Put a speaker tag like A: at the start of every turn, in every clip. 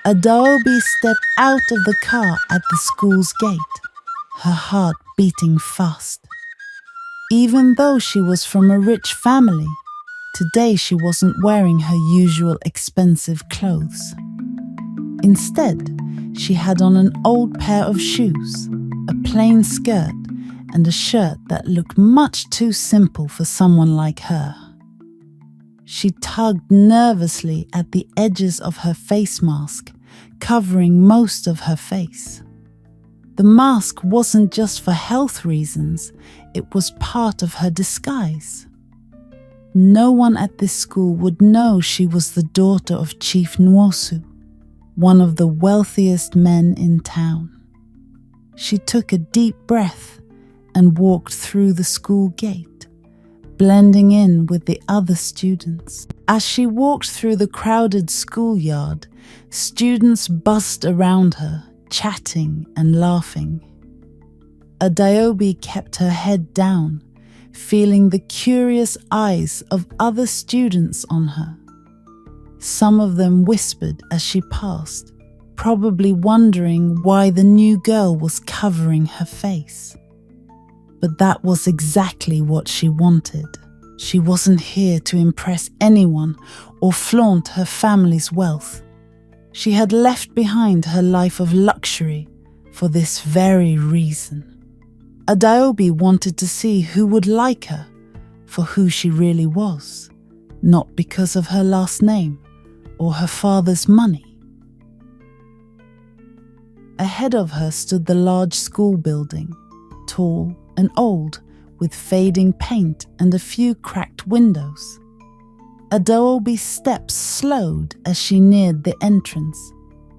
A: Adaobi stepped out of the car at the school's gate, her heart beating fast. Even though she was from a rich family, today she wasn't wearing her usual expensive clothes. Instead, she had on an old pair of shoes, a plain skirt, and a shirt that looked much too simple for someone like her. She tugged nervously at the edges of her face mask, covering most of her face. The mask wasn't just for health reasons, it was part of her disguise. No one at this school would know she was the daughter of Chief Nwosu, one of the wealthiest men in town. She took a deep breath and walked through the school gate, blending in with the other students. As she walked through the crowded schoolyard, students buzzed around her, chatting and laughing. Adaobi kept her head down, feeling the curious eyes of other students on her. Some of them whispered as she passed, probably wondering why the new girl was covering her face. But that was exactly what she wanted. She wasn't here to impress anyone or flaunt her family's wealth. She had left behind her life of luxury for this very reason. Adaobi wanted to see who would like her for who she really was, not because of her last name or her father's money. Ahead of her stood the large school building, tall and old, with fading paint and a few cracked windows. Adaobi's steps slowed as she neared the entrance,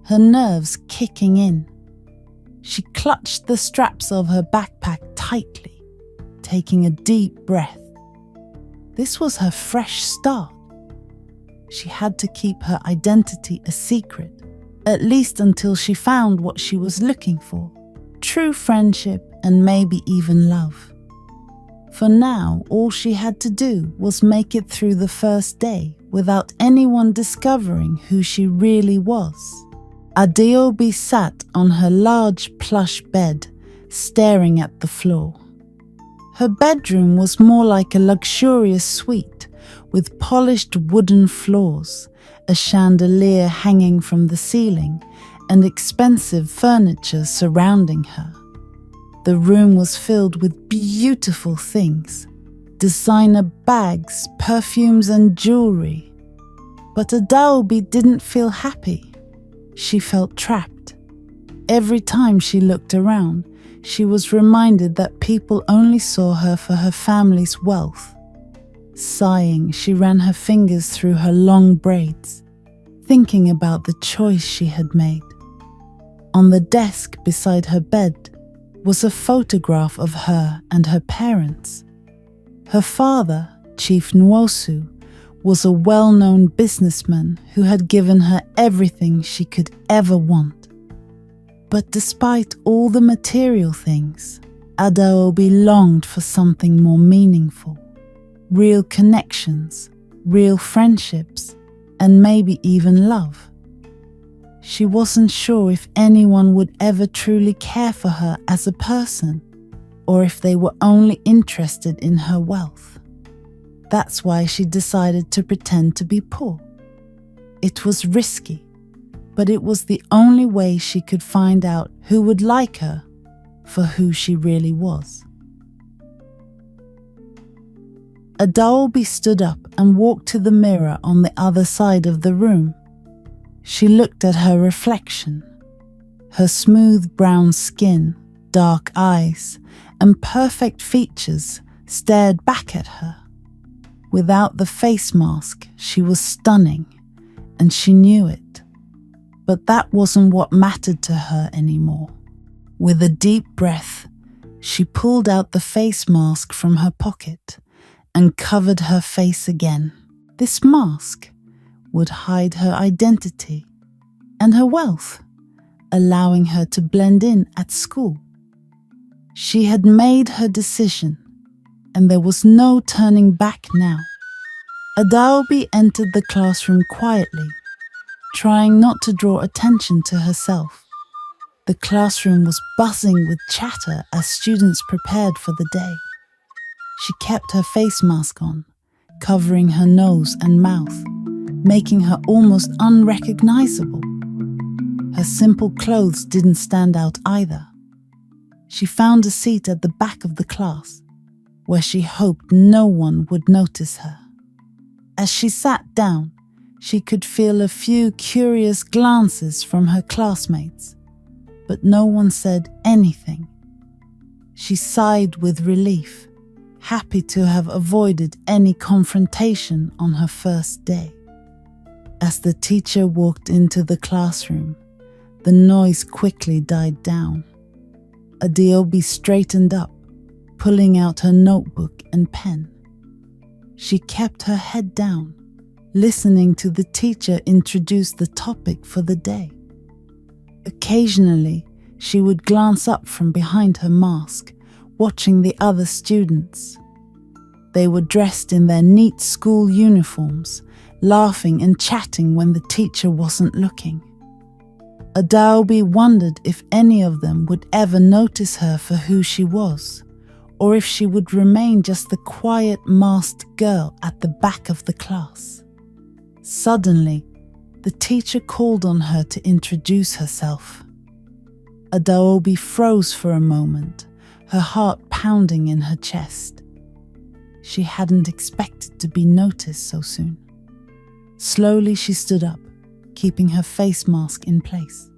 A: her nerves kicking in. She clutched the straps of her backpack tightly, taking a deep breath. This was her fresh start. She had to keep her identity a secret, at least until she found what she was looking for, true friendship and maybe even love. For now, all she had to do was make it through the first day without anyone discovering who she really was. Adaobi sat on her large plush bed, staring at the floor. Her bedroom was more like a luxurious suite with polished wooden floors, a chandelier hanging from the ceiling, and expensive furniture surrounding her. The room was filled with beautiful things, designer bags, perfumes and jewelry. But Adaobi didn't feel happy. She felt trapped. Every time she looked around, she was reminded that people only saw her for her family's wealth. Sighing, she ran her fingers through her long braids, thinking about the choice she had made. On the desk beside her bed was a photograph of her and her parents. Her father, Chief Nwosu, was a well-known businessman who had given her everything she could ever want. But despite all the material things, Adaobi longed for something more meaningful. Real connections, real friendships, and maybe even love. She wasn't sure if anyone would ever truly care for her as a person, or if they were only interested in her wealth. That's why she decided to pretend to be poor. It was risky, but it was the only way she could find out who would like her for who she really was. Adaobi stood up and walked to the mirror on the other side of the room. She looked at her reflection. Her smooth brown skin, dark eyes, and perfect features stared back at her. Without the face mask, she was stunning, and she knew it. But that wasn't what mattered to her anymore. With a deep breath, she pulled out the face mask from her pocket and covered her face again. This mask would hide her identity and her wealth, allowing her to blend in at school. She had made her decision, and there was no turning back now. Adaobi entered the classroom quietly, trying not to draw attention to herself. The classroom was buzzing with chatter as students prepared for the day. She kept her face mask on, covering her nose and mouth, making her almost unrecognizable. Her simple clothes didn't stand out either. She found a seat at the back of the class, where she hoped no one would notice her. As she sat down, she could feel a few curious glances from her classmates, but no one said anything. She sighed with relief, happy to have avoided any confrontation on her first day. As the teacher walked into the classroom, the noise quickly died down. Adaobi straightened up, pulling out her notebook and pen. She kept her head down, listening to the teacher introduce the topic for the day. Occasionally, she would glance up from behind her mask, watching the other students. They were dressed in their neat school uniforms, laughing and chatting when the teacher wasn't looking. Adaobi wondered if any of them would ever notice her for who she was, or if she would remain just the quiet, masked girl at the back of the class. Suddenly, the teacher called on her to introduce herself. Adaobi froze for a moment, her heart pounding in her chest. She hadn't expected to be noticed so soon. Slowly she stood up, keeping her face mask in place.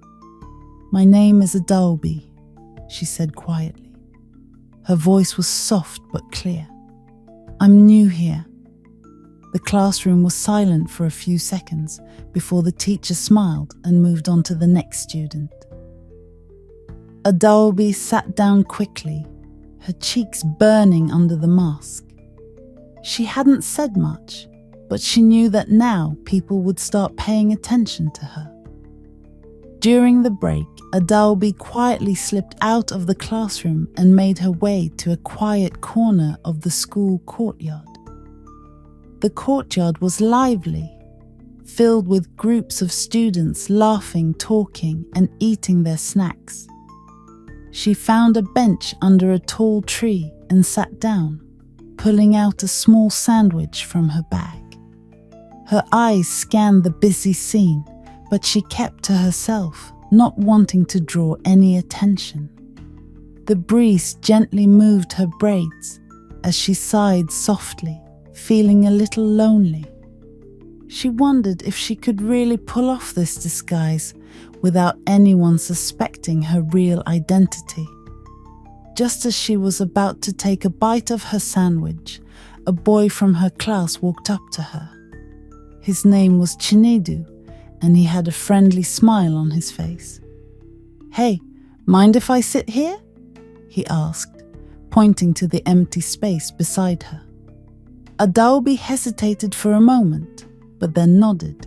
A: "My name is Adaobi," she said quietly. Her voice was soft but clear. "I'm new here." The classroom was silent for a few seconds before the teacher smiled and moved on to the next student. Adaobi sat down quickly, her cheeks burning under the mask. She hadn't said much, but she knew that now people would start paying attention to her. During the break, Adaobi quietly slipped out of the classroom and made her way to a quiet corner of the school courtyard. The courtyard was lively, filled with groups of students laughing, talking, and eating their snacks. She found a bench under a tall tree and sat down, pulling out a small sandwich from her bag. Her eyes scanned the busy scene, but she kept to herself, not wanting to draw any attention. The breeze gently moved her braids as she sighed softly, feeling a little lonely. She wondered if she could really pull off this disguise without anyone suspecting her real identity. Just as she was about to take a bite of her sandwich, a boy from her class walked up to her. His name was Chinedu, and he had a friendly smile on his face. "Hey, mind if I sit here?" he asked, pointing to the empty space beside her. Adaobi hesitated for a moment, but then nodded.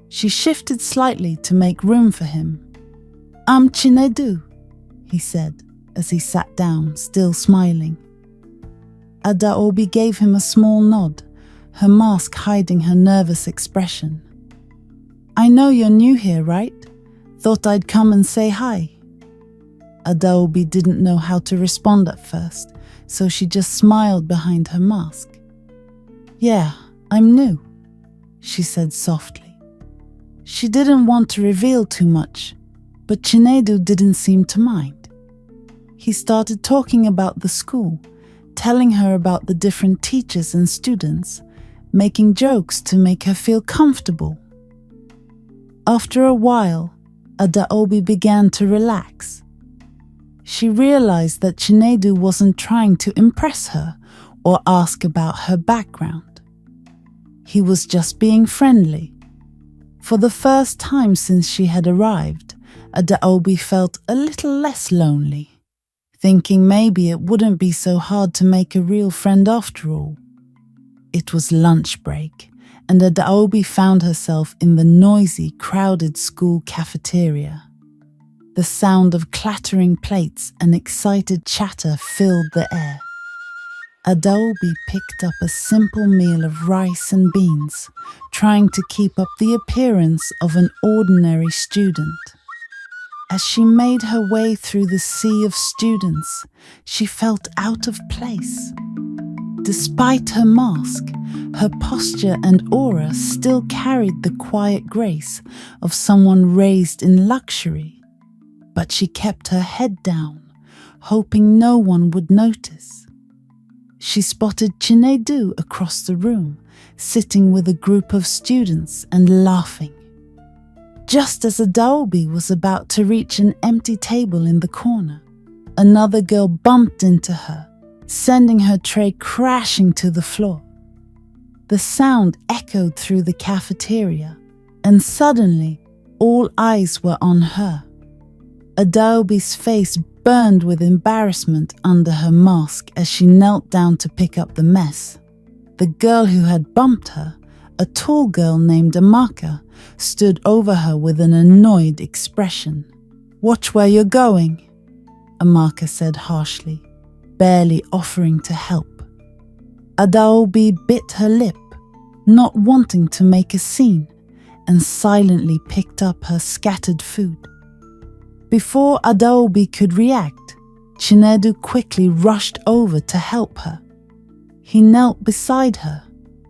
A: She shifted slightly to make room for him. "I'm Chinedu," he said as he sat down, still smiling. Adaobi gave him a small nod, her mask hiding her nervous expression. "I know you're new here, right? Thought I'd come and say hi." Adaobi didn't know how to respond at first, so she just smiled behind her mask. "Yeah, I'm new," she said softly. She didn't want to reveal too much, but Chinedu didn't seem to mind. He started talking about the school, telling her about the different teachers and students, making jokes to make her feel comfortable. After a while, Adaobi began to relax. She realized that Chinedu wasn't trying to impress her or ask about her background. He was just being friendly. For the first time since she had arrived, Adaobi felt a little less lonely, thinking maybe it wouldn't be so hard to make a real friend after all. It was lunch break, and Adaobi found herself in the noisy, crowded school cafeteria. The sound of clattering plates and excited chatter filled the air. Adaobi picked up a simple meal of rice and beans, trying to keep up the appearance of an ordinary student. As she made her way through the sea of students, she felt out of place. Despite her mask, her posture and aura still carried the quiet grace of someone raised in luxury. But she kept her head down, hoping no one would notice. She spotted Chinedu across the room, sitting with a group of students and laughing. Just as Adaobi was about to reach an empty table in the corner, another girl bumped into her, sending her tray crashing to the floor. The sound echoed through the cafeteria, and suddenly all eyes were on her. Adaobi's face burned with embarrassment under her mask as she knelt down to pick up the mess. The girl who had bumped her, a tall girl named Amaka, stood over her with an annoyed expression. "Watch where you're going," Amaka said harshly, barely offering to help. Adaobi bit her lip, not wanting to make a scene, and silently picked up her scattered food. Before Adaobi could react, Chinedu quickly rushed over to help her. He knelt beside her,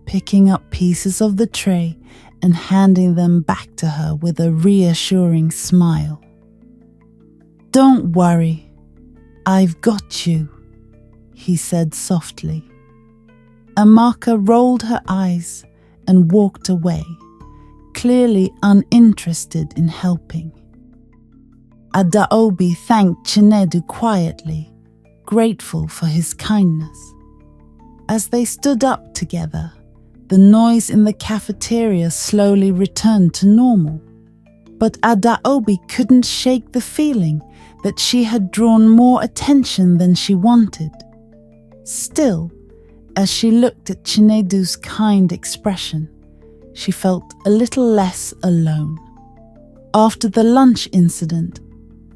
A: picking up pieces of the tray and handing them back to her with a reassuring smile. "Don't worry, I've got you," he said softly. Amaka rolled her eyes and walked away, clearly uninterested in helping. Adaobi thanked Chinedu quietly, grateful for his kindness. As they stood up together, the noise in the cafeteria slowly returned to normal. But Adaobi couldn't shake the feeling that she had drawn more attention than she wanted. Still, as she looked at Chinedu's kind expression, she felt a little less alone. After the lunch incident,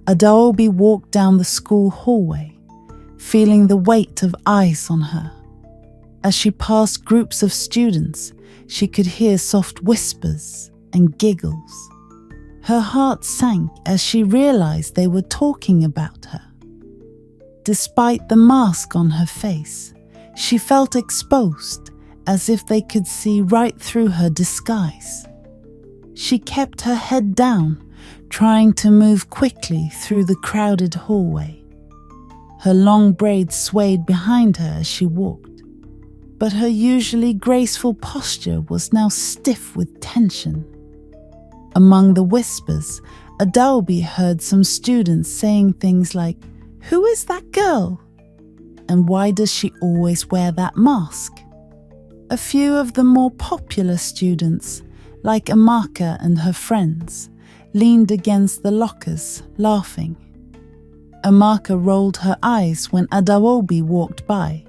A: Adaobi walked down the school hallway, feeling the weight of eyes on her. As she passed groups of students, she could hear soft whispers and giggles. Her heart sank as she realized they were talking about her. Despite the mask on her face, she felt exposed, as if they could see right through her disguise. She kept her head down, trying to move quickly through the crowded hallway. Her long braids swayed behind her as she walked, but her usually graceful posture was now stiff with tension. Among the whispers, Adaobi heard some students saying things like, "Who is that girl? And why does she always wear that mask?" A few of the more popular students, like Amaka and her friends, leaned against the lockers, laughing. Amaka rolled her eyes when Adaobi walked by,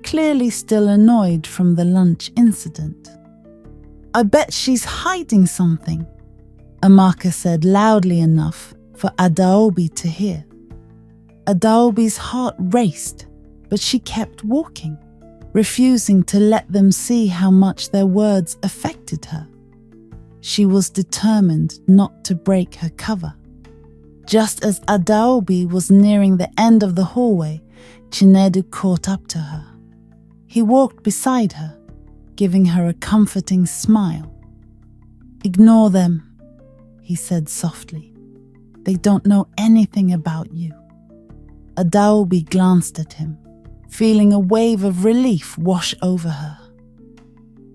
A: clearly still annoyed from the lunch incident. "I bet she's hiding something," Amaka said loudly enough for Adaobi to hear. Adaobi's heart raced, but she kept walking, refusing to let them see how much their words affected her. She was determined not to break her cover. Just as Adaobi was nearing the end of the hallway, Chinedu caught up to her. He walked beside her, giving her a comforting smile. "Ignore them," he said softly. "They don't know anything about you." Adaobi glanced at him, feeling a wave of relief wash over her.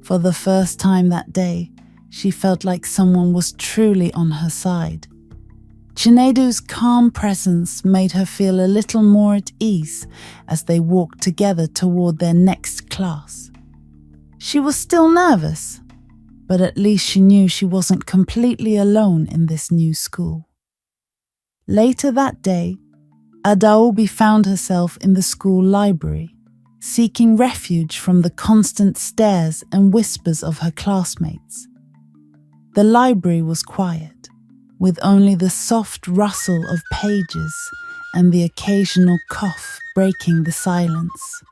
A: For the first time that day, she felt like someone was truly on her side. Chinedu's calm presence made her feel a little more at ease as they walked together toward their next class. She was still nervous, but at least she knew she wasn't completely alone in this new school. Later that day, Adaobi found herself in the school library, seeking refuge from the constant stares and whispers of her classmates. The library was quiet, with only the soft rustle of pages and the occasional cough breaking the silence.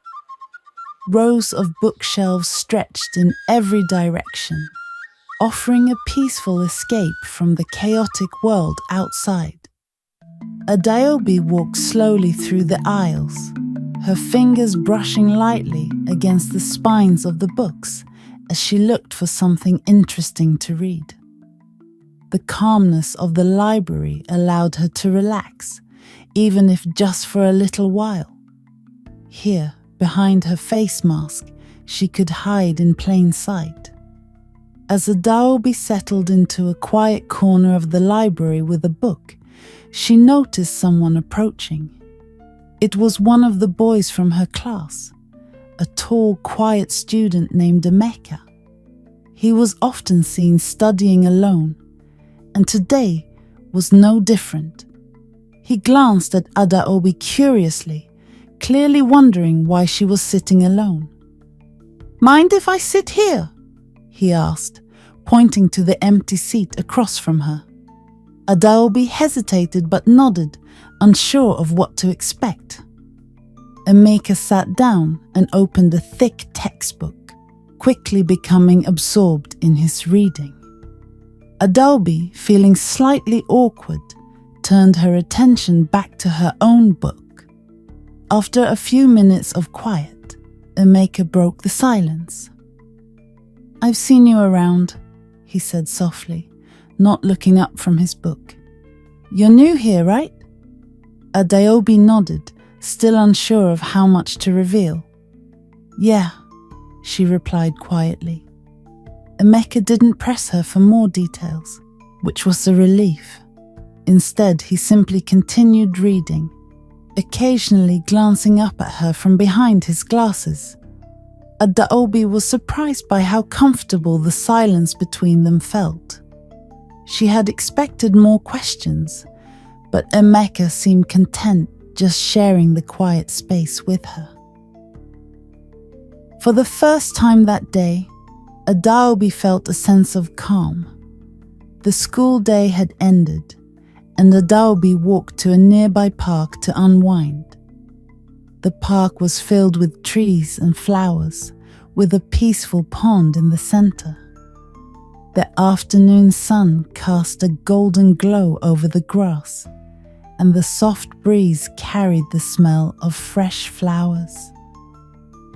A: Rows of bookshelves stretched in every direction, offering a peaceful escape from the chaotic world outside. Adaobi walked slowly through the aisles, her fingers brushing lightly against the spines of the books as she looked for something interesting to read. The calmness of the library allowed her to relax, even if just for a little while. Here, behind her face mask, she could hide in plain sight. As Adaobi settled into a quiet corner of the library with a book, she noticed someone approaching. It was one of the boys from her class, a tall, quiet student named Emeka. He was often seen studying alone, and today was no different. He glanced at Adaobi curiously, clearly wondering why she was sitting alone. "Mind if I sit here?" he asked, pointing to the empty seat across from her. Adaobi hesitated but nodded, unsure of what to expect. Emeka sat down and opened a thick textbook, quickly becoming absorbed in his reading. Adaobi, feeling slightly awkward, turned her attention back to her own book. After a few minutes of quiet, Emeka broke the silence. "I've seen you around," he said softly, not looking up from his book. "You're new here, right?" Adaobi nodded, still unsure of how much to reveal. "Yeah," she replied quietly. Emeka didn't press her for more details, which was a relief. Instead, he simply continued reading, occasionally glancing up at her from behind his glasses. Adaobi was surprised by how comfortable the silence between them felt. She had expected more questions, but Emeka seemed content just sharing the quiet space with her. For the first time that day, Adaobi felt a sense of calm. The school day had ended, and Adaobi walked to a nearby park to unwind. The park was filled with trees and flowers, with a peaceful pond in the center. The afternoon sun cast a golden glow over the grass, and the soft breeze carried the smell of fresh flowers.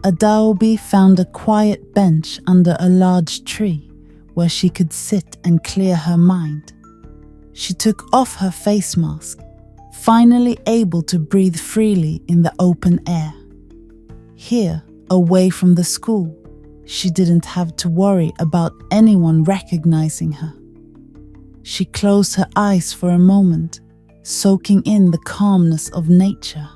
A: Adaobi found a quiet bench under a large tree where she could sit and clear her mind. She took off her face mask, finally able to breathe freely in the open air. Here, away from the school, she didn't have to worry about anyone recognizing her. She closed her eyes for a moment, soaking in the calmness of nature.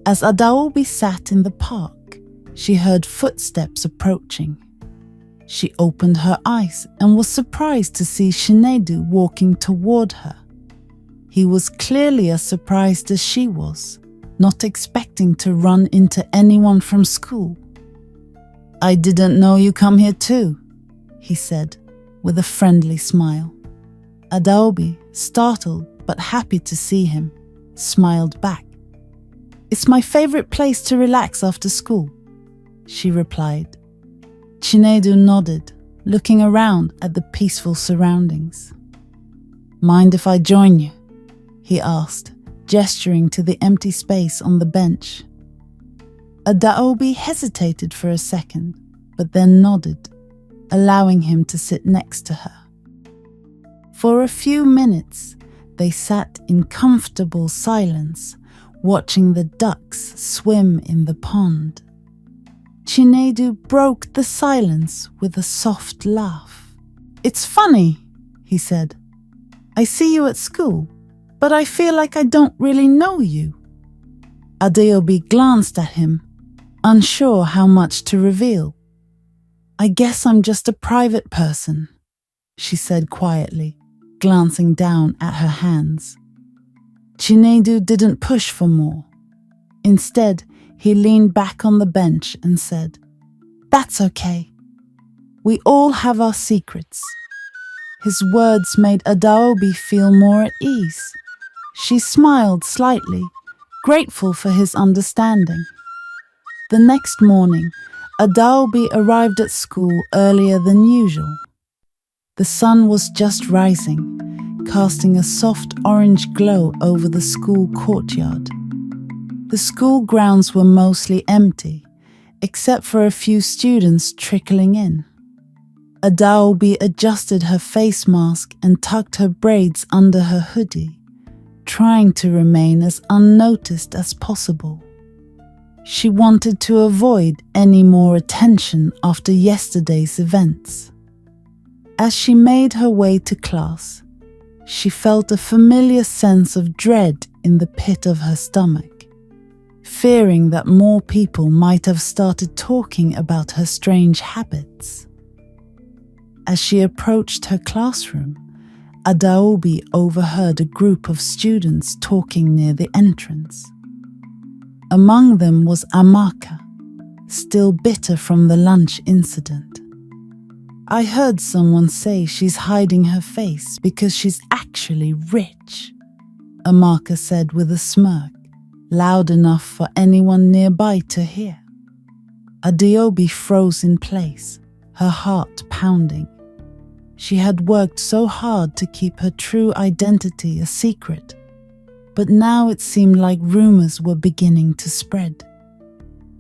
A: As Adaobi sat in the park, she heard footsteps approaching. She opened her eyes and was surprised to see Chinedu walking toward her. He was clearly as surprised as she was, not expecting to run into anyone from school. "I didn't know you come here too," he said, with a friendly smile. Adaobi, startled but happy to see him, smiled back. "It's my favorite place to relax after school," she replied. Chinedu nodded, looking around at the peaceful surroundings. "Mind if I join you?" he asked, gesturing to the empty space on the bench. Adaobi hesitated for a second, but then nodded, allowing him to sit next to her. For a few minutes, they sat in comfortable silence, watching the ducks swim in the pond. Chinedu broke the silence with a soft laugh. "It's funny," he said. "I see you at school, but I feel like I don't really know you." Adaobi glanced at him, unsure how much to reveal. "I guess I'm just a private person," she said quietly, glancing down at her hands. Chinedu didn't push for more. Instead, he leaned back on the bench and said, "That's okay. We all have our secrets." His words made Adaobi feel more at ease. She smiled slightly, grateful for his understanding. The next morning, Adaobi arrived at school earlier than usual. The sun was just rising, casting a soft orange glow over the school courtyard. The school grounds were mostly empty, except for a few students trickling in. Adaobi adjusted her face mask and tucked her braids under her hoodie, trying to remain as unnoticed as possible. She wanted to avoid any more attention after yesterday's events. As she made her way to class, she felt a familiar sense of dread in the pit of her stomach, fearing that more people might have started talking about her strange habits. As she approached her classroom, Adaobi overheard a group of students talking near the entrance. Among them was Amaka, still bitter from the lunch incident. "I heard someone say she's hiding her face because she's actually rich," Amaka said with a smirk, loud enough for anyone nearby to hear. Adaobi froze in place, her heart pounding. She had worked so hard to keep her true identity a secret, but now it seemed like rumors were beginning to spread.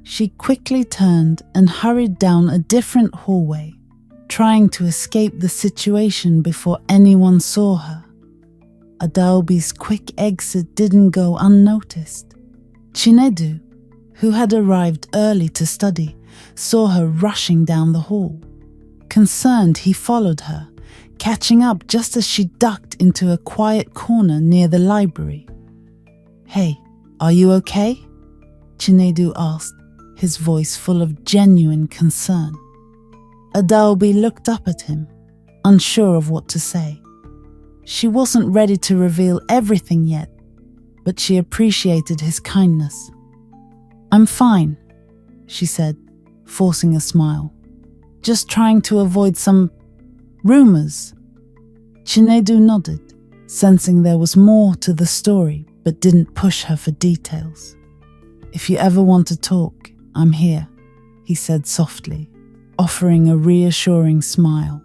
A: She quickly turned and hurried down a different hallway, trying to escape the situation before anyone saw her. Adaobi's quick exit didn't go unnoticed. Chinedu, who had arrived early to study, saw her rushing down the hall. Concerned, he followed her, catching up just as she ducked into a quiet corner near the library. "Hey, are you okay?" Chinedu asked, his voice full of genuine concern. Adaobi looked up at him, unsure of what to say. She wasn't ready to reveal everything yet, but she appreciated his kindness. "I'm fine," she said, forcing a smile. "Just trying to avoid some rumors." Chinedu nodded, sensing there was more to the story, but didn't push her for details. "If you ever want to talk, I'm here," he said softly, offering a reassuring smile.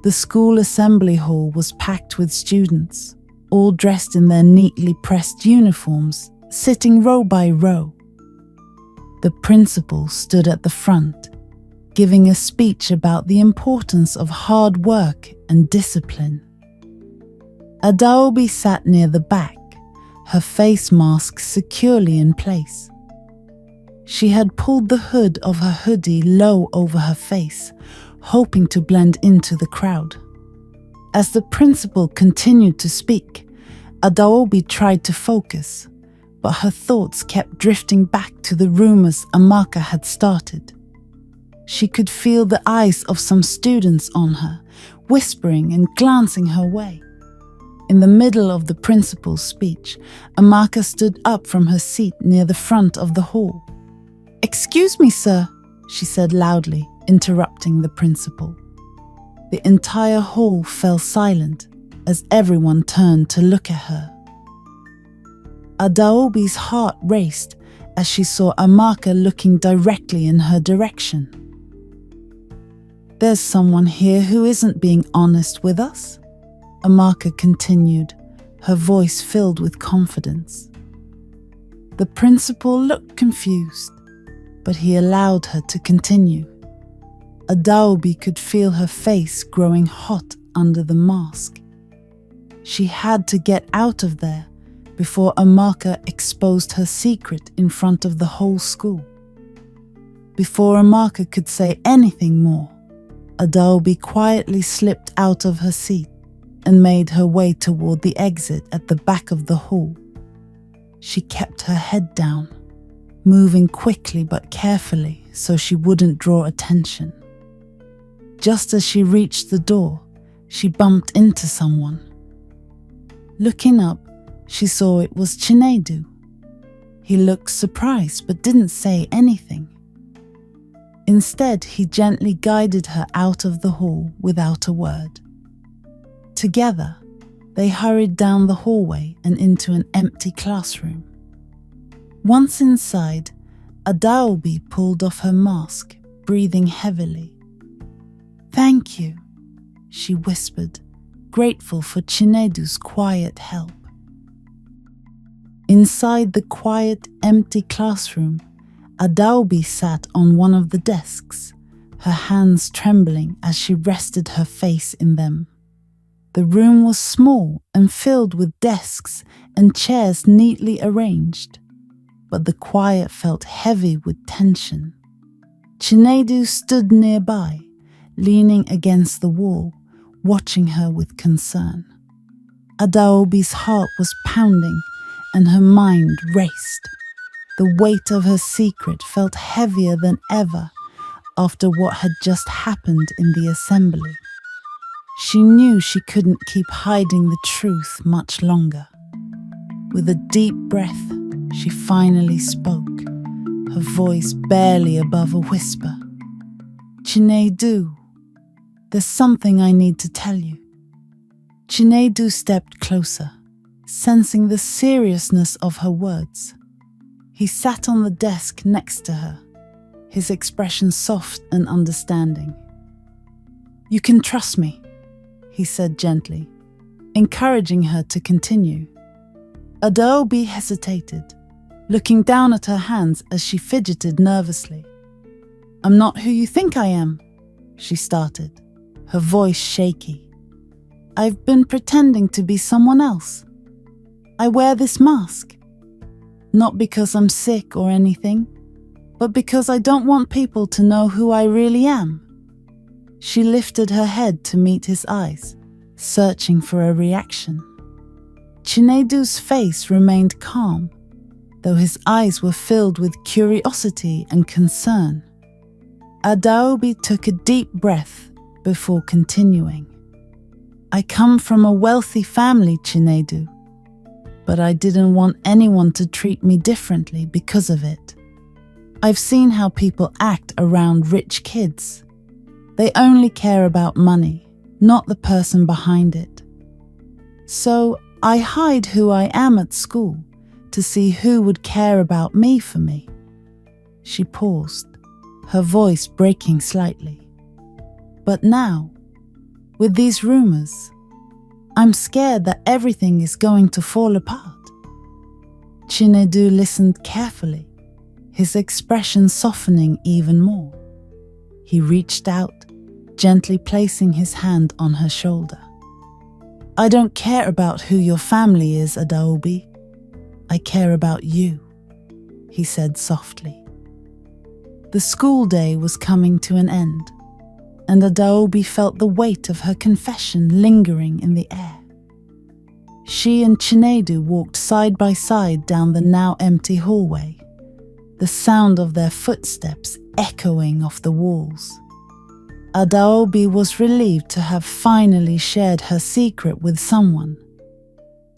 A: The school assembly hall was packed with students, all dressed in their neatly pressed uniforms, sitting row by row. The principal stood at the front, giving a speech about the importance of hard work and discipline. Adaobi sat near the back, her face mask securely in place. She had pulled the hood of her hoodie low over her face, hoping to blend into the crowd. As the principal continued to speak, Adaobi tried to focus, but her thoughts kept drifting back to the rumors Amaka had started. She could feel the eyes of some students on her, whispering and glancing her way. In the middle of the principal's speech, Amaka stood up from her seat near the front of the hall. "Excuse me, sir," she said loudly, interrupting the principal. The entire hall fell silent as everyone turned to look at her. Adaobi's heart raced as she saw Amaka looking directly in her direction. "There's someone here who isn't being honest with us," Amaka continued, her voice filled with confidence. The principal looked confused, but he allowed her to continue. Adaobi could feel her face growing hot under the mask. She had to get out of there before Amaka exposed her secret in front of the whole school. Before Amaka could say anything more, Adaobi quietly slipped out of her seat and made her way toward the exit at the back of the hall. She kept her head down, moving quickly but carefully so she wouldn't draw attention. Just as she reached the door, she bumped into someone. Looking up, she saw it was Chinedu. He looked surprised but didn't say anything. Instead, he gently guided her out of the hall without a word. Together, they hurried down the hallway and into an empty classroom. Once inside, Adaobi pulled off her mask, breathing heavily. "Thank you," she whispered, grateful for Chinedu's quiet help. Inside the quiet, empty classroom, Adaobi sat on one of the desks, her hands trembling as she rested her face in them. The room was small and filled with desks and chairs neatly arranged, but the quiet felt heavy with tension. Chinedu stood nearby, leaning against the wall, watching her with concern. Adaobi's heart was pounding and her mind raced. The weight of her secret felt heavier than ever after what had just happened in the assembly. She knew she couldn't keep hiding the truth much longer. With a deep breath, she finally spoke, her voice barely above a whisper. "Chinedu, there's something I need to tell you." Chinedu stepped closer, sensing the seriousness of her words. He sat on the desk next to her, his expression soft and understanding. "You can trust me," he said gently, encouraging her to continue. Adaobi hesitated, looking down at her hands as she fidgeted nervously. "I'm not who you think I am," she started, her voice shaky. "I've been pretending to be someone else. I wear this mask. Not because I'm sick or anything, but because I don't want people to know who I really am." She lifted her head to meet his eyes, searching for a reaction. Chinedu's face remained calm, though his eyes were filled with curiosity and concern. Adaobi took a deep breath before continuing. "I come from a wealthy family, Chinedu, but I didn't want anyone to treat me differently because of it. I've seen how people act around rich kids. They only care about money, not the person behind it. So I hide who I am at school to see who would care about me for me." She paused, her voice breaking slightly. "But now, with these rumors, I'm scared that everything is going to fall apart." Chinedu listened carefully, his expression softening even more. He reached out, gently placing his hand on her shoulder. "I don't care about who your family is, Adaobi. I care about you," he said softly. The school day was coming to an end, and Adaobi felt the weight of her confession lingering in the air. She and Chinedu walked side by side down the now empty hallway, the sound of their footsteps echoing off the walls. Adaobi was relieved to have finally shared her secret with someone,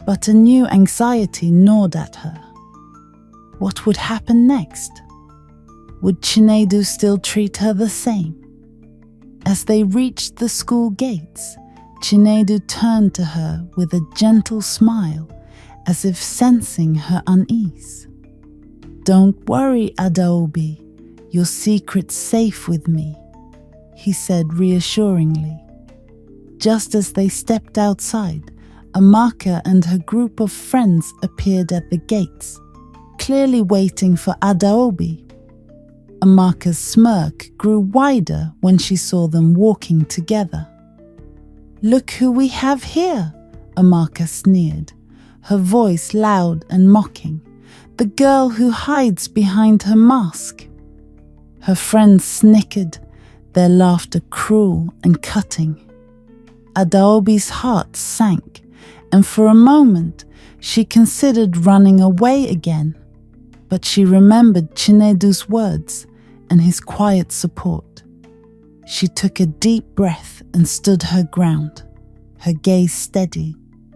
A: but a new anxiety gnawed at her. What would happen next? Would Chinedu still treat her the same? As they reached the school gates, Chinedu turned to her with a gentle smile, as if sensing her unease. "Don't worry, Adaobi, your secret's safe with me," he said reassuringly. Just as they stepped outside, Amaka and her group of friends appeared at the gates, clearly waiting for Adaobi. Amaka's smirk grew wider when she saw them walking together. "Look who we have here," Amaka sneered, her voice loud and mocking. "The girl who hides behind her mask." Her friends snickered, their laughter cruel and cutting. Adaobi's heart sank, and for a moment she considered running away again, but she remembered Chinedu's words and his quiet support. She took a deep breath and stood her ground, her gaze steady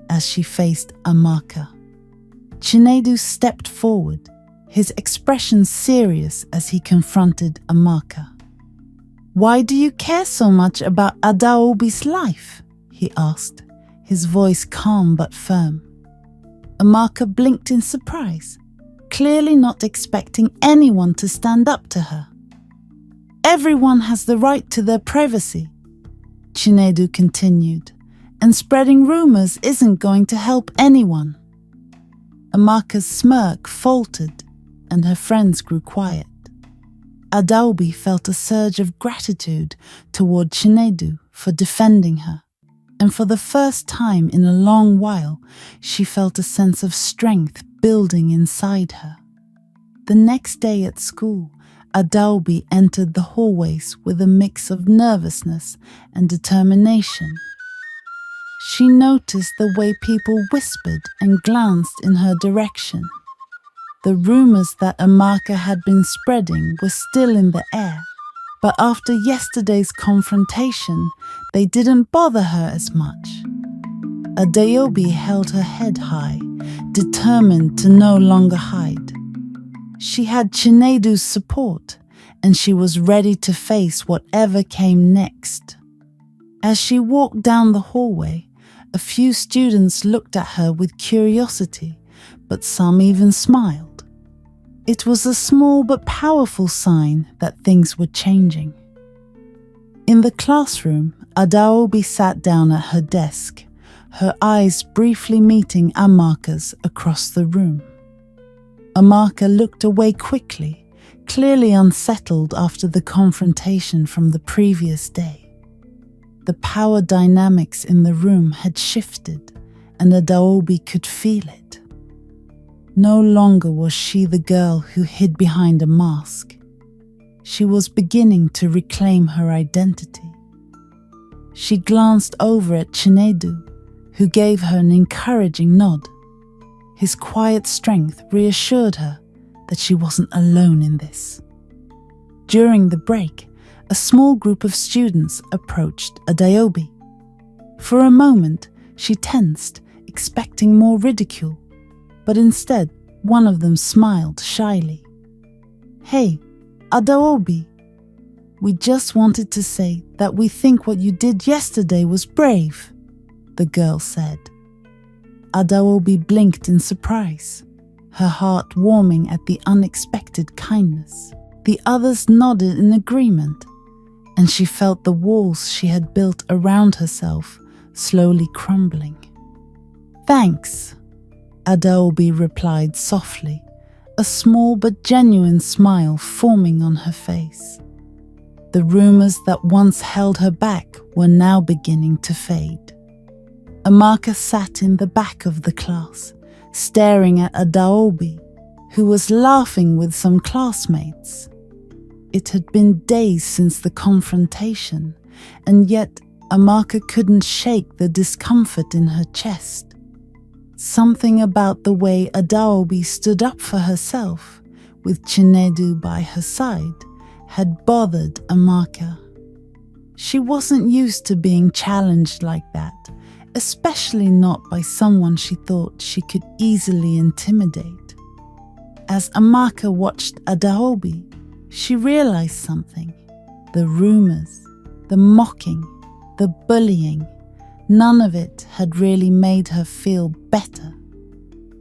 A: as she faced Amaka. Chinedu stepped forward, his expression serious as he confronted Amaka. "Why do you care so much about Adaobi's life?" he asked, his voice calm but firm. Amaka blinked in surprise, clearly not expecting anyone to stand up to her. Everyone has the right to their privacy, Chinedu continued, and spreading rumors isn't going to help anyone. Amaka's smirk faltered and her friends grew quiet. Adaobi felt a surge of gratitude toward Chinedu for defending her, and for the first time in a long while, she felt a sense of strength building inside her. The next day at school, Adaobi entered the hallways with a mix of nervousness and determination. She noticed the way people whispered and glanced in her direction. The rumors that Amaka had been spreading were still in the air, but after yesterday's confrontation, they didn't bother her as much. Adaobi held her head high, determined to no longer hide. She had Chinedu's support, and she was ready to face whatever came next. As she walked down the hallway, a few students looked at her with curiosity, but some even smiled. It was a small but powerful sign that things were changing. In the classroom, Adaobi sat down at her desk, her eyes briefly meeting Amaka's across the room. Amaka looked away quickly, clearly unsettled after the confrontation from the previous day. The power dynamics in the room had shifted, and Adaobi could feel it. No longer was she the girl who hid behind a mask. She was beginning to reclaim her identity. She glanced over at Chinedu, who gave her an encouraging nod. His quiet strength reassured her that she wasn't alone in this. During the break, a small group of students approached Adaobi. For a moment, she tensed, expecting more ridicule, but instead, one of them smiled shyly. "Hey, Adaobi, we just wanted to say that we think what you did yesterday was brave," the girl said. Adaobi blinked in surprise, her heart warming at the unexpected kindness. The others nodded in agreement, and she felt the walls she had built around herself slowly crumbling. "Thanks," Adaobi replied softly, a small but genuine smile forming on her face. The rumors that once held her back were now beginning to fade. Amaka sat in the back of the class, staring at Adaobi, who was laughing with some classmates. It had been days since the confrontation, and yet Amaka couldn't shake the discomfort in her chest. Something about the way Adaobi stood up for herself, with Chinedu by her side, had bothered Amaka. She wasn't used to being challenged like that, especially not by someone she thought she could easily intimidate. As Amaka watched Adaobi, she realized something. The rumors, the mocking, the bullying, none of it had really made her feel better.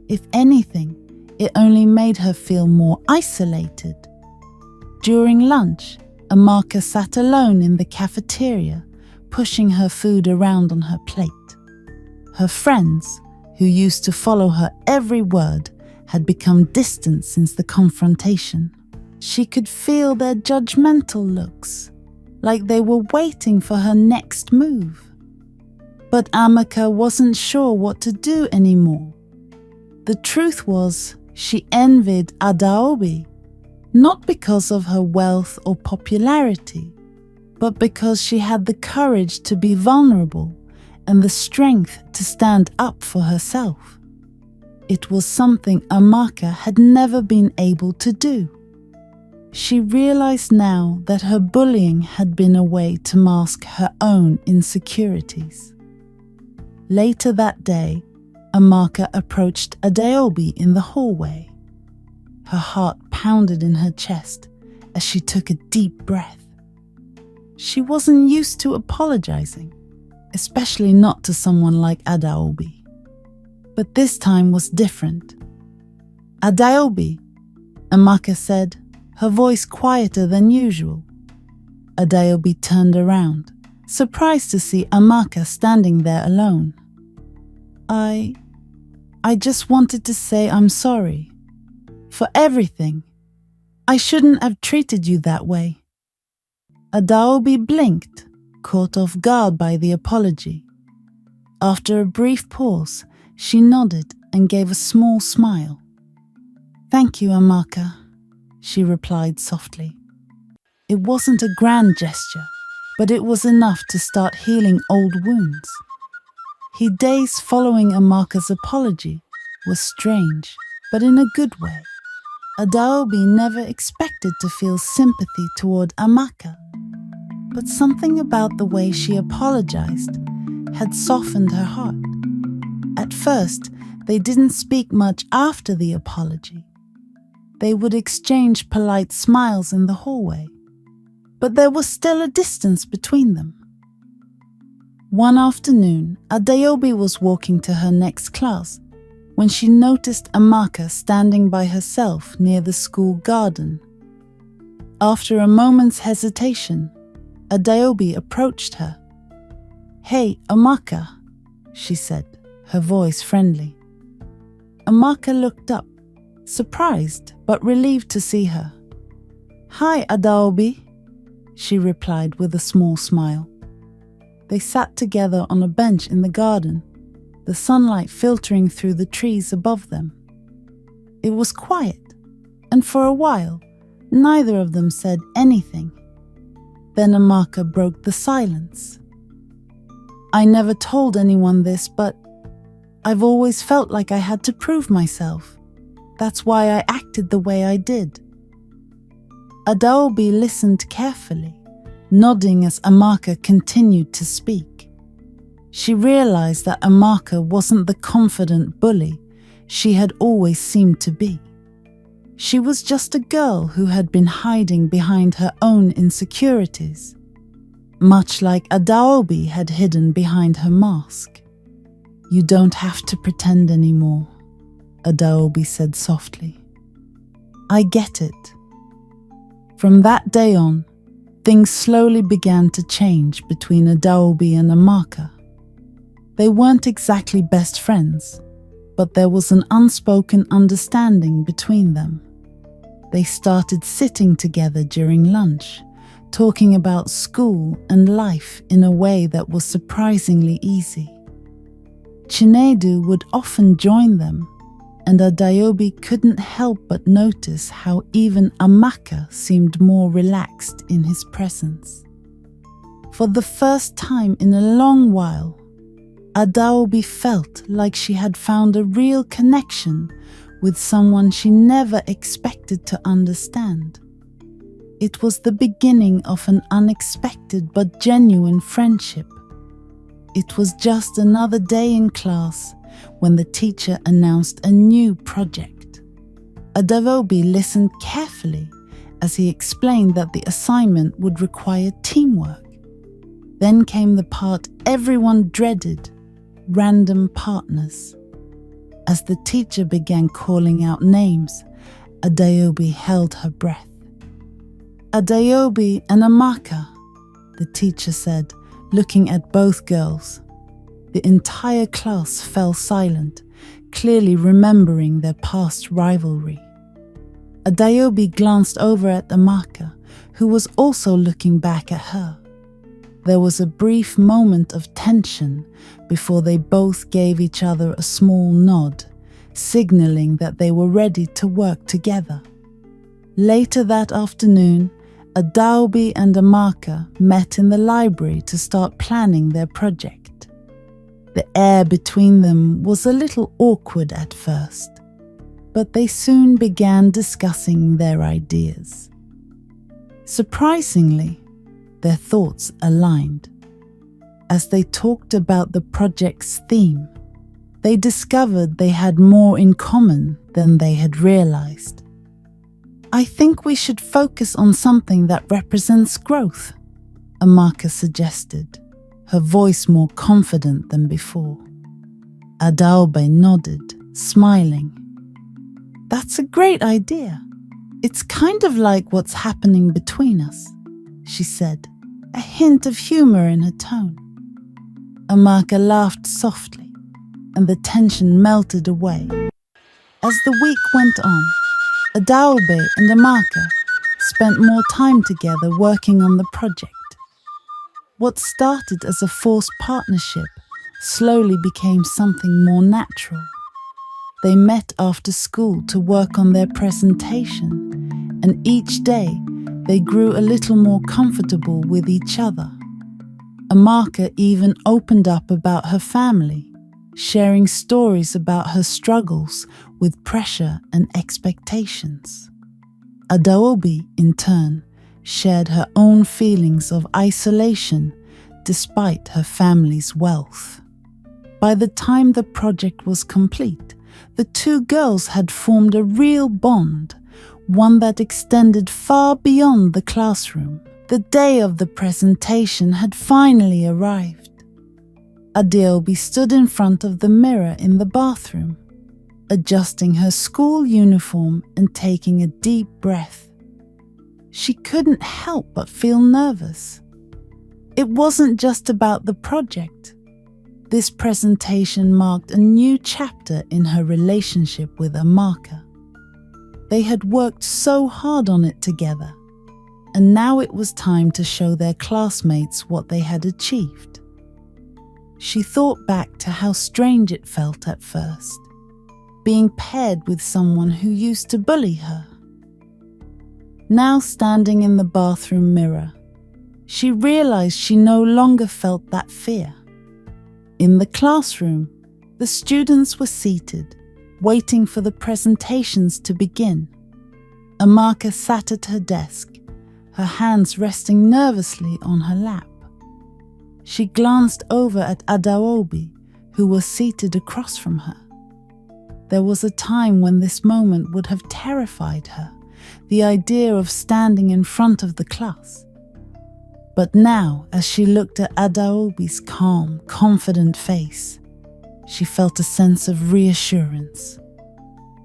A: If anything, it only made her feel more isolated. During lunch, Amaka sat alone in the cafeteria, pushing her food around on her plate. Her friends, who used to follow her every word, had become distant since the confrontation. She could feel their judgmental looks, like they were waiting for her next move. But Amaka wasn't sure what to do anymore. The truth was, she envied Adaobi, not because of her wealth or popularity, but because she had the courage to be vulnerable and the strength to stand up for herself. It was something Amaka had never been able to do. She realized now that her bullying had been a way to mask her own insecurities. Later that day, Amaka approached Adaobi in the hallway. Her heart pounded in her chest as she took a deep breath. She wasn't used to apologizing, especially not to someone like Adaobi. But this time was different. "Adaobi, Amaka said, her voice quieter than usual. Adaobi turned around, surprised to see Amaka standing there alone. I just wanted to say I'm sorry. For everything. I shouldn't have treated you that way. Adaobi blinked, caught off guard by the apology. After a brief pause, she nodded and gave a small smile. Thank you, Amaka, she replied softly. It wasn't a grand gesture, but it was enough to start healing old wounds. Her days following Amaka's apology was strange, but in a good way. Adaobi never expected to feel sympathy toward Amaka, but something about the way she apologized had softened her heart. At first, they didn't speak much after the apology. They would exchange polite smiles in the hallway, but there was still a distance between them. One afternoon, Adaobi was walking to her next class when she noticed Amaka standing by herself near the school garden. After a moment's hesitation, Adaobi approached her. Hey, Amaka, she said, her voice friendly. Amaka looked up, surprised but relieved to see her. Hi, Adaobi, she replied with a small smile. They sat together on a bench in the garden, the sunlight filtering through the trees above them. It was quiet, and for a while, neither of them said anything. Then Amaka broke the silence. I never told anyone this, but I've always felt like I had to prove myself. That's why I acted the way I did. Adaobi listened carefully, nodding as Amaka continued to speak. She realized that Amaka wasn't the confident bully she had always seemed to be. She was just a girl who had been hiding behind her own insecurities, much like Adaobi had hidden behind her mask. You don't have to pretend anymore, Adaobi said softly. I get it. From that day on, things slowly began to change between Adaobi and Amaka. They weren't exactly best friends, but there was an unspoken understanding between them. They started sitting together during lunch, talking about school and life in a way that was surprisingly easy. Chinedu would often join them, and Adaobi couldn't help but notice how even Amaka seemed more relaxed in his presence. For the first time in a long while, Adaobi felt like she had found a real connection with someone she never expected to understand. It was the beginning of an unexpected but genuine friendship. It was just another day in class when the teacher announced a new project. Adaobi listened carefully as he explained that the assignment would require teamwork. Then came the part everyone dreaded, random partners. As the teacher began calling out names, Adaobi held her breath. Adaobi and Amaka, the teacher said, looking at both girls. The entire class fell silent, clearly remembering their past rivalry. Adaobi glanced over at Amaka, who was also looking back at her. There was a brief moment of tension before they both gave each other a small nod, signaling that they were ready to work together. Later that afternoon, Adaobi and Amaka met in the library to start planning their project. The air between them was a little awkward at first, but they soon began discussing their ideas. Surprisingly, their thoughts aligned. As they talked about the project's theme, they discovered they had more in common than they had realized. I think we should focus on something that represents growth, Amaka suggested, her voice more confident than before. Adaobi nodded, smiling. That's a great idea. "It's kind of like what's happening between us," she said, a hint of humor in her tone. Amaka laughed softly, and the tension melted away. As the week went on, Adaobi and Amaka spent more time together working on the project. What started as a forced partnership slowly became something more natural. They met after school to work on their presentation, and each day they grew a little more comfortable with each other. Amaka even opened up about her family, sharing stories about her struggles with pressure and expectations. Adaobi, in turn, shared her own feelings of isolation despite her family's wealth. By the time the project was complete, the two girls had formed a real bond, one that extended far beyond the classroom. The day of the presentation had finally arrived. Adaobi stood in front of the mirror in the bathroom, adjusting her school uniform and taking a deep breath. She couldn't help but feel nervous. It wasn't just about the project. This presentation marked a new chapter in her relationship with Amaka. They had worked so hard on it together, and now it was time to show their classmates what they had achieved. She thought back to how strange it felt at first, being paired with someone who used to bully her. Now standing in the bathroom mirror, she realized she no longer felt that fear. In the classroom, the students were seated, waiting for the presentations to begin. Amaka sat at her desk, her hands resting nervously on her lap. She glanced over at Adaobi, who was seated across from her. There was a time when this moment would have terrified her, the idea of standing in front of the class. But now, as she looked at Adaobi's calm, confident face, she felt a sense of reassurance.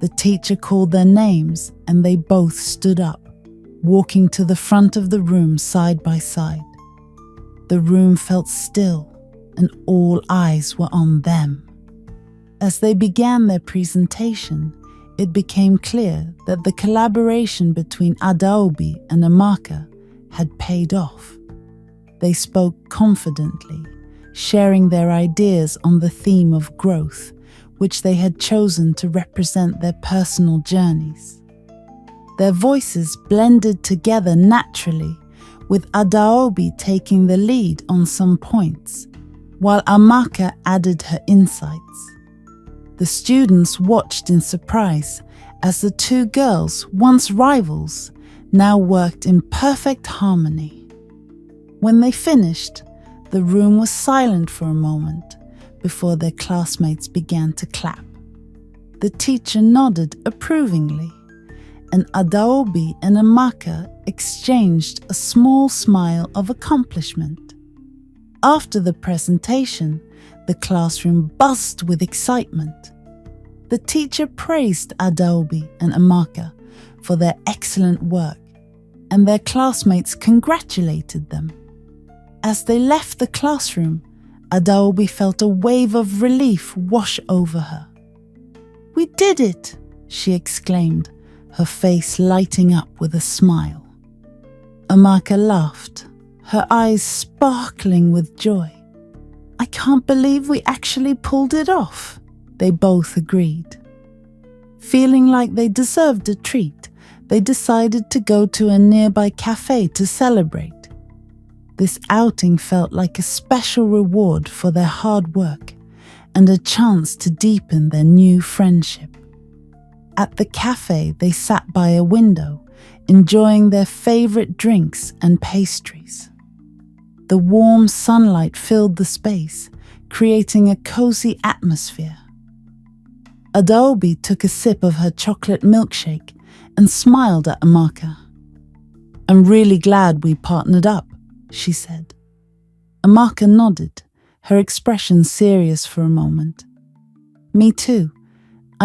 A: The teacher called their names and they both stood up, walking to the front of the room side by side. The room felt still and all eyes were on them. As they began their presentation, it became clear that the collaboration between Adaobi and Amaka had paid off. They spoke confidently, sharing their ideas on the theme of growth, which they had chosen to represent their personal journeys. Their voices blended together naturally, with Adaobi taking the lead on some points, while Amaka added her insights. The students watched in surprise as the two girls, once rivals, now worked in perfect harmony. When they finished, the room was silent for a moment before their classmates began to clap. The teacher nodded approvingly, and Adaobi and Amaka exchanged a small smile of accomplishment. After the presentation, the classroom buzzed with excitement. The teacher praised Adaobi and Amaka for their excellent work, and their classmates congratulated them. As they left the classroom, Adaobi felt a wave of relief wash over her. "We did it!" she exclaimed, her face lighting up with a smile. Amaka laughed, her eyes sparkling with joy. "I can't believe we actually pulled it off," they both agreed. Feeling like they deserved a treat, they decided to go to a nearby cafe to celebrate. This outing felt like a special reward for their hard work and a chance to deepen their new friendship. At the cafe, they sat by a window, enjoying their favorite drinks and pastries. The warm sunlight filled the space, creating a cozy atmosphere. Adaobi took a sip of her chocolate milkshake and smiled at Amaka. "I'm really glad we partnered up," she said. Amaka nodded, her expression serious for a moment. "Me too.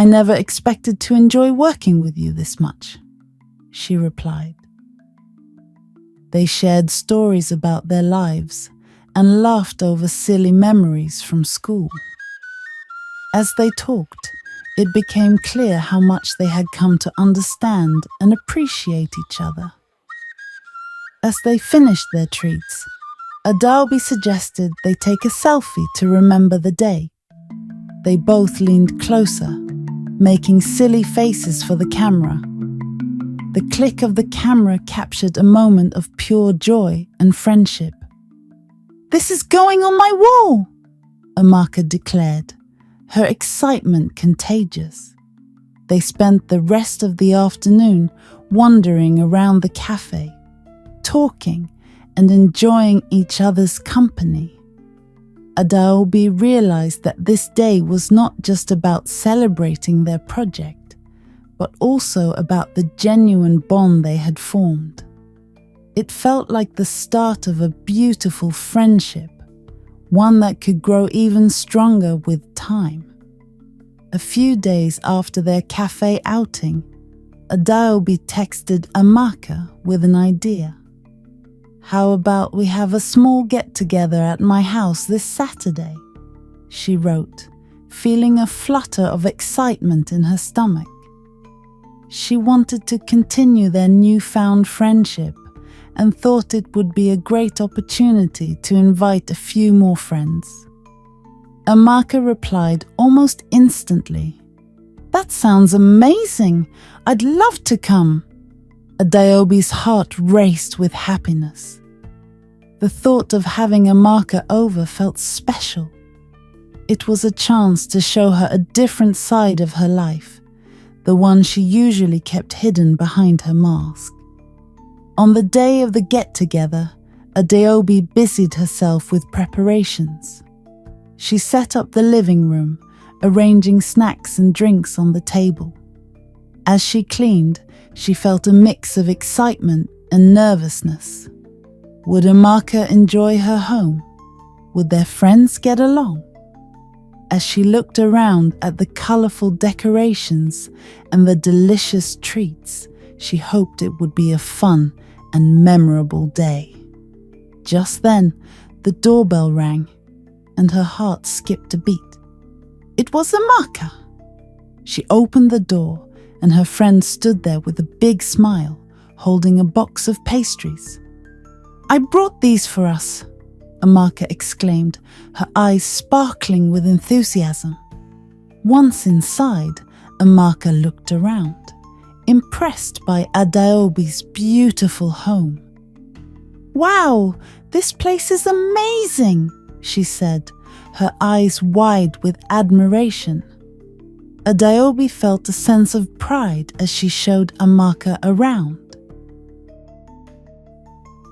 A: I never expected to enjoy working with you this much." she replied. They shared stories about their lives and laughed over silly memories from school. As they talked, it became clear how much they had come to understand and appreciate each other. As they finished their treats, Adaobi suggested they take a selfie to remember the day. They both leaned closer, making silly faces for the camera. The click of the camera captured a moment of pure joy and friendship. "This is going on my wall," Amaka declared, her excitement contagious. They spent the rest of the afternoon wandering around the cafe, talking and enjoying each other's company. Adaobi realized that this day was not just about celebrating their project, but also about the genuine bond they had formed. It felt like the start of a beautiful friendship, one that could grow even stronger with time. A few days after their cafe outing, Adaobi texted Amaka with an idea. "How about we have a small get-together at my house this Saturday?" she wrote, feeling a flutter of excitement in her stomach. She wanted to continue their newfound friendship and thought it would be a great opportunity to invite a few more friends. Amaka replied almost instantly, "That sounds amazing! I'd love to come!" Adaobi's heart raced with happiness. The thought of having Amaka over felt special. It was a chance to show her a different side of her life, the one she usually kept hidden behind her mask. On the day of the get-together, Adaobi busied herself with preparations. She set up the living room, arranging snacks and drinks on the table. As she cleaned, she felt a mix of excitement and nervousness. Would Amaka enjoy her home? Would their friends get along? As she looked around at the colorful decorations and the delicious treats, she hoped it would be a fun and memorable day. Just then, the doorbell rang, and her heart skipped a beat. It was Amaka. She opened the door, and her friend stood there with a big smile, holding a box of pastries. "I brought these for us," Amaka exclaimed, her eyes sparkling with enthusiasm. Once inside, Amaka looked around, impressed by Adaobi's beautiful home. "Wow, this place is amazing," she said, her eyes wide with admiration. Adaobi felt a sense of pride as she showed Amaka around.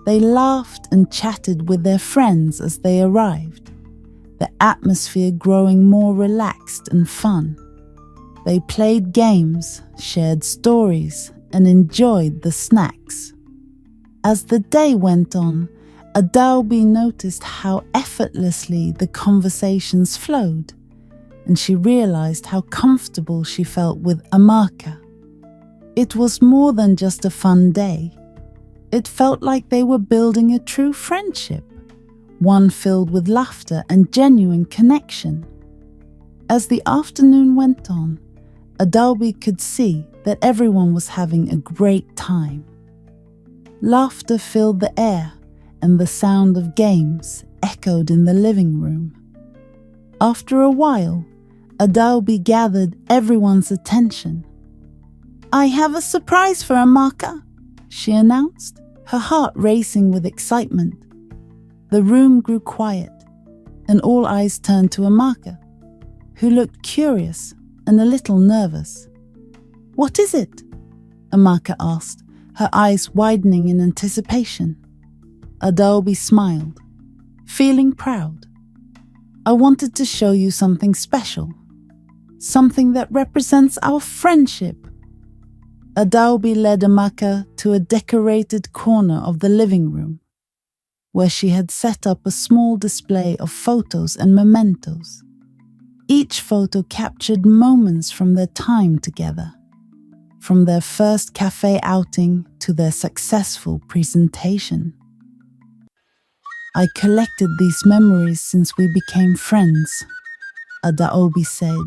A: They laughed and chatted with their friends as they arrived, the atmosphere growing more relaxed and fun. They played games, shared stories, and enjoyed the snacks. As the day went on, Adaobi noticed how effortlessly the conversations flowed, and she realized how comfortable she felt with Amaka. It was more than just a fun day. It felt like they were building a true friendship, one filled with laughter and genuine connection. As the afternoon went on, Adaobi could see that everyone was having a great time. Laughter filled the air, and the sound of games echoed in the living room. After a while, Adaobi gathered everyone's attention. "I have a surprise for Amaka," she announced, her heart racing with excitement. The room grew quiet, and all eyes turned to Amaka, who looked curious and a little nervous. "What is it?" Amaka asked, her eyes widening in anticipation. Adaobi smiled, feeling proud. "I wanted to show you something special, something that represents our friendship." Adaobi led Amaka to a decorated corner of the living room, where she had set up a small display of photos and mementos. Each photo captured moments from their time together. from their first cafe outing to their successful presentation. "I collected these memories since we became friends," Adaobi said,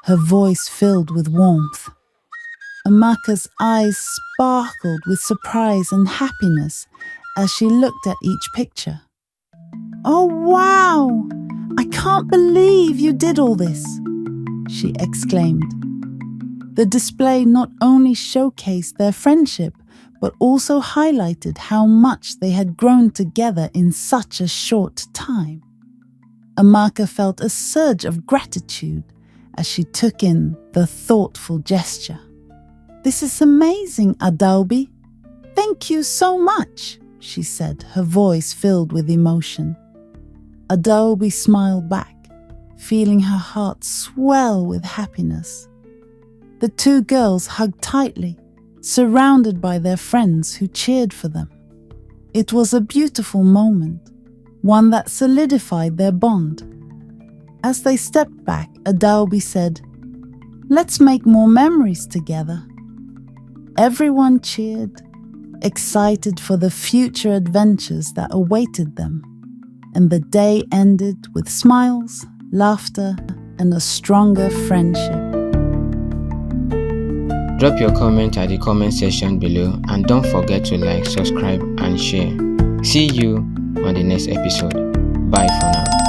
A: her voice filled with warmth. Amaka's eyes sparkled with surprise and happiness as she looked at each picture. "Oh, wow! I can't believe you did all this!" she exclaimed. The display not only showcased their friendship, but also highlighted how much they had grown together in such a short time. Amaka felt a surge of gratitude as she took in the thoughtful gesture. "This is amazing, Adaobi. Thank you so much," she said, her voice filled with emotion. Adaobi smiled back, feeling her heart swell with happiness. The two girls hugged tightly, surrounded by their friends who cheered for them. It was a beautiful moment, one that solidified their bond. As they stepped back, Adaobi said, "Let's make more memories together." Everyone cheered, excited for the future adventures that awaited them, and the day ended with smiles, laughter, and a stronger friendship.
B: Drop your comment at the comment section below and don't forget to like, subscribe, and share. See you on the next episode. Bye for now.